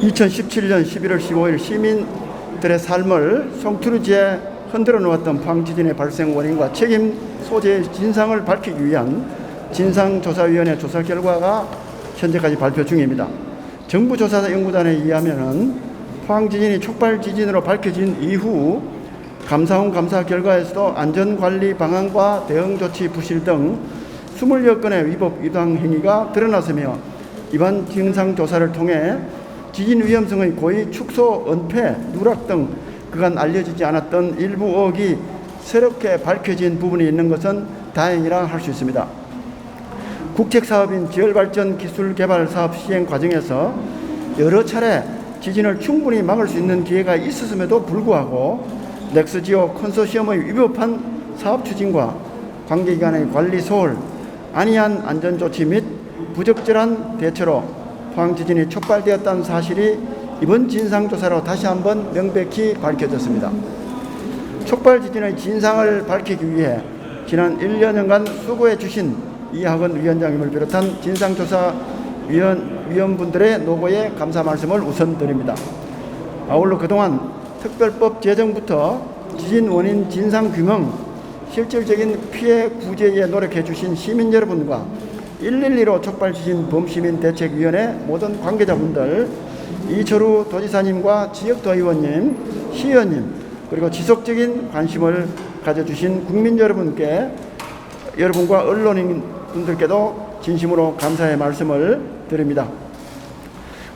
2017년 11월 15일 시민들의 삶을 송두리째 흔들어 놓았던 포항 지진의 발생 원인과 책임 소재의 진상을 밝히기 위한 진상조사위원회 조사 결과가 현재까지 발표 중입니다. 정부조사연구단에 의하면 포항 지진이 촉발 지진으로 밝혀진 이후 감사원 감사 결과에서도 안전관리 방안과 대응조치 부실 등 20여 건의 위법 위반 행위가 드러났으며 이번 진상조사를 통해 지진 위험성의 고의 축소, 은폐, 누락 등 그간 알려지지 않았던 일부 의혹이 새롭게 밝혀진 부분이 있는 것은 다행이라 할 수 있습니다. 국책사업인 지열발전 기술개발 사업 시행 과정에서 여러 차례 지진을 충분히 막을 수 있는 기회가 있었음에도 불구하고 넥스지오 컨소시엄의 위법한 사업 추진과 관계기관의 관리 소홀, 안이한 안전조치 및 부적절한 대처로 포항 지진이 촉발되었다는 사실이 이번 진상조사로 다시 한번 명백히 밝혀졌습니다. 촉발 지진의 진상을 밝히기 위해 지난 1년여간 수고해 주신 이학원 위원장님을 비롯한 진상조사 위원분들의 노고에 감사 말씀을 우선 드립니다. 아울러 그동안 특별법 제정부터 지진 원인 진상 규명, 실질적인 피해 구제에 노력해 주신 시민 여러분과 112로 촉발지진 범시민대책위원회 모든 관계자분들, 이철우 도지사님과 지역도의원님, 시의원님, 그리고 지속적인 관심을 가져주신 국민 여러분과 언론인분들께도 진심으로 감사의 말씀을 드립니다.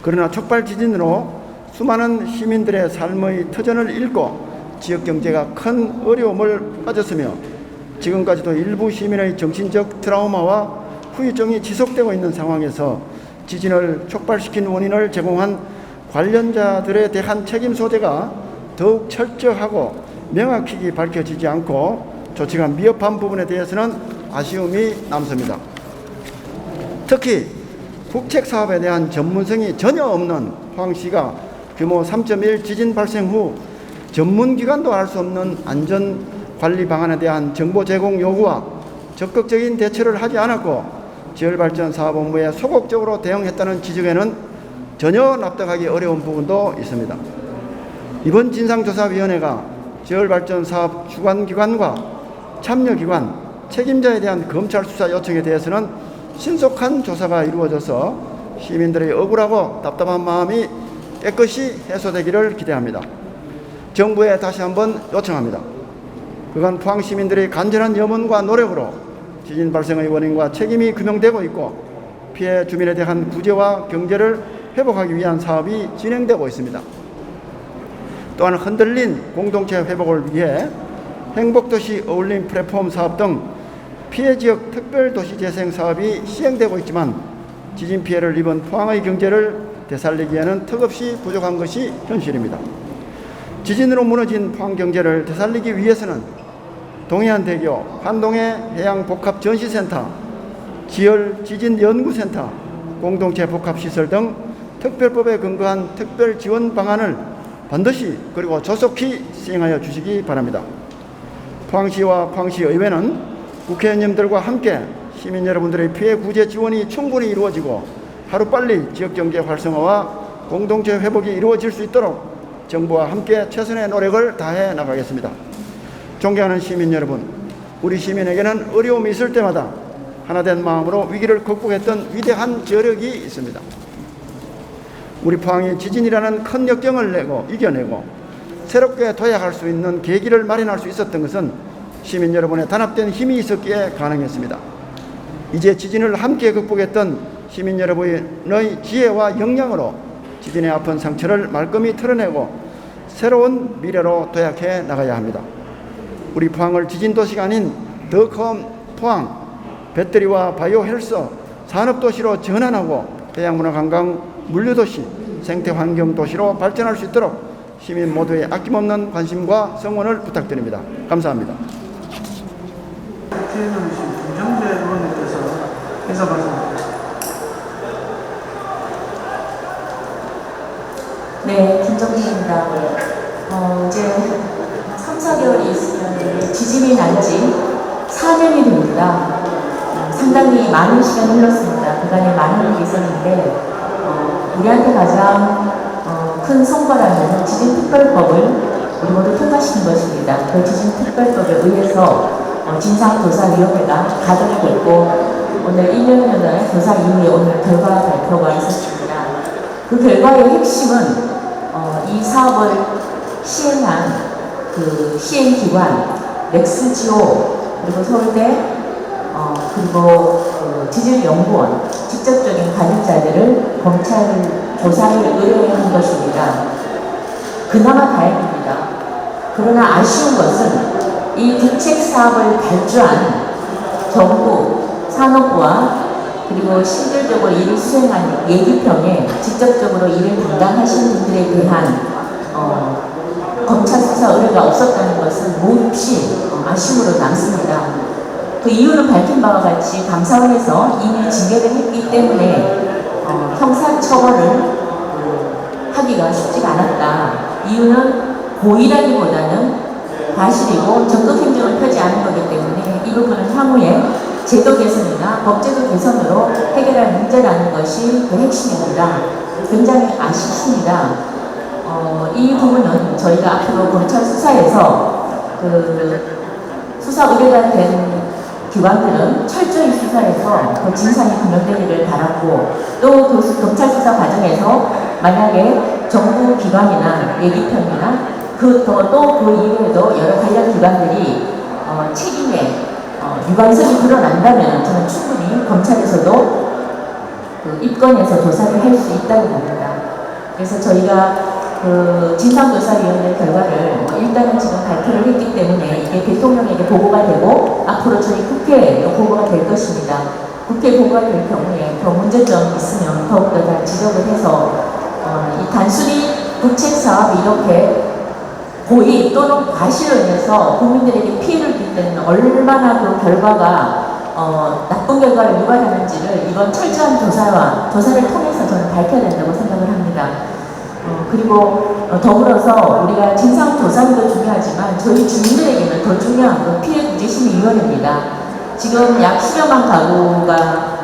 그러나 촉발지진으로 수많은 시민들의 삶의 터전을 잃고 지역경제가 큰 어려움을 빠졌으며 지금까지도 일부 시민의 정신적 트라우마와 후유증이 지속되고 있는 상황에서 지진을 촉발시킨 원인을 제공한 관련자들에 대한 책임 소재가 더욱 철저하고 명확히 밝혀지지 않고 조치가 미흡한 부분에 대해서는 아쉬움이 남습니다. 특히 국책사업에 대한 전문성이 전혀 없는 포항시가 규모 3.1 지진 발생 후 전문기관도 알 수 없는 안전관리 방안에 대한 정보 제공 요구와 적극적인 대처를 하지 않았고 지열발전 사업 업무에 소극적으로 대응했다는 지적에는 전혀 납득하기 어려운 부분도 있습니다. 이번 진상조사위원회가 지열발전 사업 주관기관과 참여기관, 책임자에 대한 검찰 수사 요청에 대해서는 신속한 조사가 이루어져서 시민들의 억울하고 답답한 마음이 깨끗이 해소되기를 기대합니다. 정부에 다시 한번 요청합니다. 그간 포항 시민들의 간절한 염원과 노력으로 지진 발생의 원인과 책임이 규명되고 있고 피해 주민에 대한 구제와 경제를 회복하기 위한 사업이 진행되고 있습니다. 또한 흔들린 공동체 회복을 위해 행복도시 어울림 플랫폼 사업 등 피해지역 특별도시 재생 사업이 시행되고 있지만 지진 피해를 입은 포항의 경제를 되살리기에는 턱없이 부족한 것이 현실입니다. 지진으로 무너진 포항 경제를 되살리기 위해서는 동해안대교, 환동해 해양복합전시센터, 지열지진연구센터, 공동체 복합시설 등 특별법에 근거한 특별지원 방안을 반드시 그리고 조속히 시행하여 주시기 바랍니다. 포항시와 포항시의회는 국회의원님들과 함께 시민 여러분들의 피해 구제 지원이 충분히 이루어지고 하루빨리 지역경제 활성화와 공동체 회복이 이루어질 수 있도록 정부와 함께 최선의 노력을 다해 나가겠습니다. 존경하는 시민 여러분, 우리 시민에게는 어려움이 있을 때마다 하나된 마음으로 위기를 극복했던 위대한 저력이 있습니다. 우리 포항이 지진이라는 큰 역경을 이겨내고 새롭게 도약할 수 있는 계기를 마련할 수 있었던 것은 시민 여러분의 단합된 힘이 있었기에 가능했습니다. 이제 지진을 함께 극복했던 시민 여러분의 지혜와 역량으로 지진의 아픈 상처를 말끔히 털어내고 새로운 미래로 도약해 나가야 합니다. 우리 포항을 지진도시가 아닌 더컴 포항, 배터리와 바이오 헬스, 산업도시로 전환하고 해양문화관광, 물류도시, 생태환경도시로 발전할 수 있도록 시민 모두의 아낌없는 관심과 성원을 부탁드립니다. 감사합니다. 김정재 의원님께서 인사 말씀드립니다. 네, 김정희입니다. 이제 3, 4개월이 있으면 지진이 난 지 4년이 됩니다. 상당히 많은 시간이 흘렀습니다. 그간에 많은 일이 있었는데 우리한테 가장 큰 성과라는 지진특별법을 우리 모두 통과시킨 것입니다. 그 지진특별법에 의해서 진상조사위원회가 가동이 됐고 오늘 1년여의 조사 이후에 오늘 결과 발표가 있었습니다. 그 결과의 핵심은 이 사업을 시행한 그 시행기관 넥스지오 그리고 서울대 그리고 그 지질연구원 직접적인 관련자들을 검찰 조사를 의뢰한 것입니다. 그나마 다행입니다. 그러나 아쉬운 것은 이 국책 사업을 발주한 정부, 산업부와 그리고 실질적으로 이를 수행한 예기평에 직접적으로 이를 담당하시는 분들에 대한 검찰 수사 의뢰가 없었다는 것은 몹시 아쉬움으로 남습니다. 그 이유는 밝힌 바와 같이 감사원에서 이미 징계를 했기 때문에 형사처벌을 하기가 쉽지가 않았다. 이유는 고의라기보다는 과실이고 적극행정을 펴지 않은 거기 때문에 이 부분은 향후에 제도 개선이나 법제도 개선으로 해결할 문제라는 것이 그 핵심입니다. 굉장히 아쉽습니다. 이 부분은 저희가 앞으로 검찰 수사에서 그 수사 의뢰가 된 기관들은 철저히 수사해서 그 진상이 규명되기를 바랐고 또 그 검찰 수사 과정에서 만약에 정부 기관이나 예기평이나 또 그 이후에도 여러 관련 기관들이 책임에 유관성이 드러난다면 저는 충분히 검찰에서도 그 입건해서 조사를 할 수 있다고 봅니다. 그래서 저희가 그 진상조사위원회 결과를 일단은 지금 발표를 했기 때문에 이게 대통령에게 보고가 되고 앞으로 저희 국회에 보고가 될 것입니다. 국회 보고가 될 경우에 더 문제점이 있으면 더욱더 잘 지적을 해서 이 단순히 국책 사업이 이렇게 고의 또는 과실로 인해서 국민들에게 피해를 줄 때는 얼마나 그 결과가 나쁜 결과를 유발하는지를 이번 철저한 조사를 통해서 저는 밝혀야 된다고 생각을 합니다. 그리고 더불어서 우리가 진상조사도 중요하지만 저희 주민들에게는 더 중요한 건 피해구제심의위원회입니다. 지금 약 10여만 가구가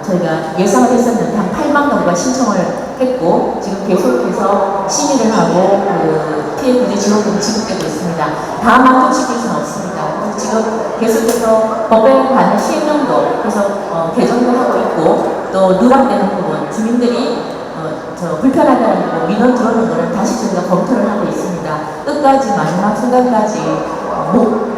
저희가 예상을 했었는데 한 8만 가구가 신청을 했고 지금 계속해서 심의를 하고 그 피해구제 지원금이 지급되고 있습니다. 다 만족시킬 수는 없습니다. 그래서 지금 계속해서 법에 관한 시행령도 계속 개정도 하고 있고 또 누락되는 부분 주민들이 불편하다는 거 민원 들어오는 거를 다시 저희가 검토를 하고 있습니다. 끝까지 마지막 순간까지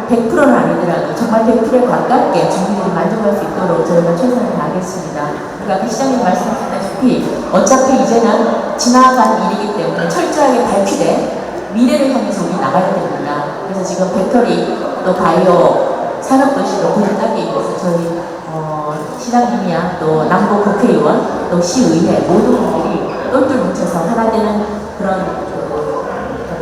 100%는 아니더라도 정말 100%에 가깝게 주민들이 만족할 수 있도록 저희가 최선을 다하겠습니다. 그러니까 아까 시장님 말씀하셨다시피 어차피 이제는 지나간 일이기 때문에 철저하게 발표돼 미래를 향해서 우리 나가야 됩니다. 그래서 지금 배터리 또 바이오 산업도시로 구현하기 위해서 저희 시장님이야 또 남부 국회의원 또 시의회 모든 분들이 똘똘 뭉쳐서 하나 되는 그런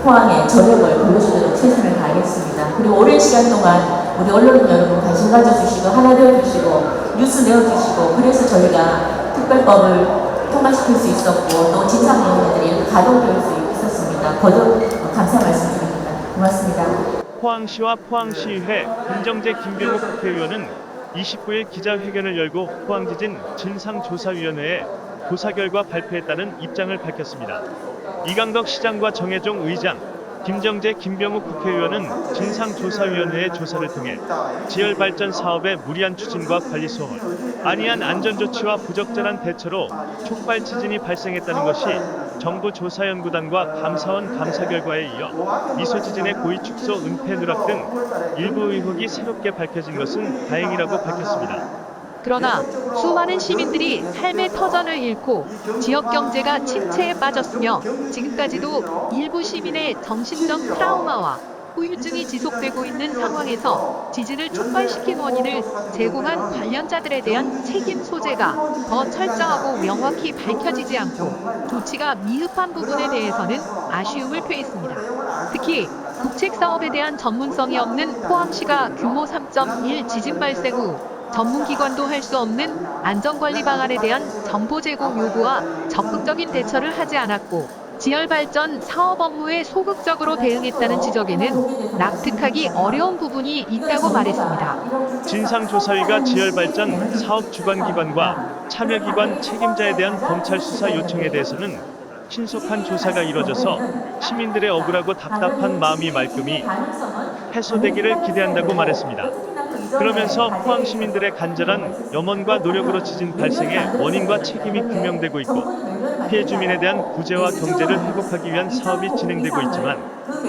포항의 저력을 보여주도록 최선을 다하겠습니다. 그리고 오랜 시간 동안 우리 언론인 여러분 관심 가져주시고 하나 되어주시고 뉴스 내어주시고 그래서 저희가 특별법을 통과시킬 수 있었고 또 진상위원회들이 이렇게 가동될 수 있었습니다. 거듭 감사 말씀드립니다. 고맙습니다. 포항시와 포항시의회 김정재 김병욱 국회의원은 29일 기자회견을 열고 포항지진 진상조사위원회에 조사 결과 발표했다는 입장을 밝혔습니다. 이강덕 시장과 정혜종 의장, 김정재 김병욱 국회의원은 진상조사위원회의 조사를 통해 지열발전 사업의 무리한 추진과 관리 소홀, 안이한 안전조치와 부적절한 대처로 촉발 지진이 발생했다는 것이 정부 조사연구단과 감사원 감사 결과에 이어 미소지진의 고의 축소, 은폐 누락 등 일부 의혹이 새롭게 밝혀진 것은 다행이라고 밝혔습니다. 그러나 수많은 시민들이 삶의 터전을 잃고 지역 경제가 침체에 빠졌으며 지금까지도 일부 시민의 정신적 트라우마와 후유증이 지속되고 있는 상황에서 지진을 촉발시킨 원인을 제공한 관련자들에 대한 책임 소재가 더 철저하고 명확히 밝혀지지 않고 조치가 미흡한 부분에 대해서는 아쉬움을 표했습니다. 특히 국책 사업에 대한 전문성이 없는 포항시가 규모 3.1 지진 발생 후 전문기관도 할 수 없는 안전관리 방안에 대한 정보 제공 요구와 적극적인 대처를 하지 않았고 지열발전 사업 업무에 소극적으로 대응했다는 지적에는 납득하기 어려운 부분이 있다고 말했습니다. 진상조사위가 지열발전 사업 주관기관과 참여기관 책임자에 대한 검찰 수사 요청에 대해서는 신속한 조사가 이뤄져서 시민들의 억울하고 답답한 마음이 말끔히 해소되기를 기대한다고 말했습니다. 그러면서 포항 시민들의 간절한 염원과 노력으로 지진 발생의 원인과 책임이 규명되고 있고 피해 주민에 대한 구제와 경제를 회복하기 위한 사업이 진행되고 있지만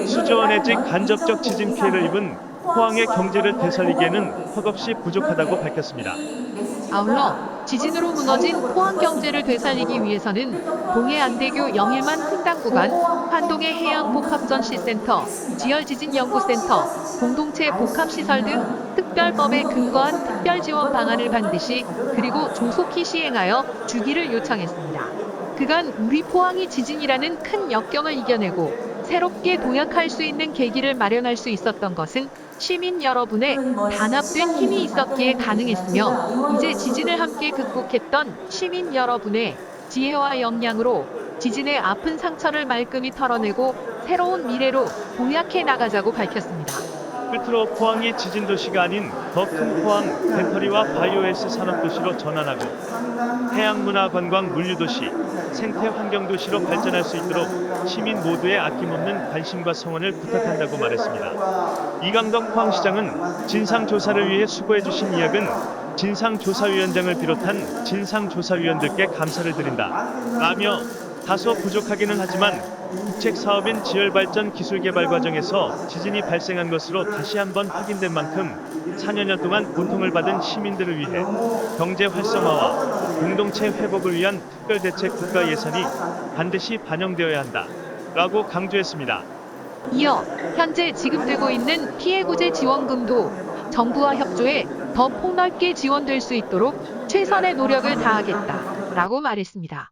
수조 원의 간접적 지진 피해를 입은 포항의 경제를 되살리기에는 턱없이 부족하다고 밝혔습니다. 아울러 지진으로 무너진 포항 경제를 되살리기 위해서는 동해안대교 영일만 횡단 구간, 환동해 해양복합전시센터, 지열지진연구센터, 공동체 복합시설 등 특별법에 근거한 특별지원 방안을 반드시 그리고 조속히 시행하여 주기를 요청했습니다. 그간 우리 포항이 지진이라는 큰 역경을 이겨내고 새롭게 도약할 수 있는 계기를 마련할 수 있었던 것은 시민 여러분의 단합된 힘이 있었기에 가능했으며 이제 지진을 함께 극복했던 시민 여러분의 지혜와 역량으로 지진의 아픈 상처를 말끔히 털어내고 새로운 미래로 도약해 나가자고 밝혔습니다. 끝으로 포항이 지진 도시가 아닌 더 큰 포항 배터리와 바이오에스 산업 도시로 전환하고 해양문화 관광 물류 도시, 생태 환경 도시로 발전할 수 있도록 시민 모두의 아낌없는 관심과 성원을 부탁한다고 말했습니다. 이강덕 포항시장은 진상조사를 위해 수고해주신 이야기는 진상조사위원장을 비롯한 진상조사위원들께 감사를 드린다 라며 다소 부족하기는 하지만 국책사업인 지열발전 기술개발 과정에서 지진이 발생한 것으로 다시 한번 확인된 만큼 4년여 동안 고통을 받은 시민들을 위해 경제 활성화와 공동체 회복을 위한 특별대책 국가 예산이 반드시 반영되어야 한다 라고 강조했습니다. 이어 현재 지급되고 있는 피해구제 지원금도 정부와 협조해 더 폭넓게 지원될 수 있도록 최선의 노력을 다하겠다 라고 말했습니다.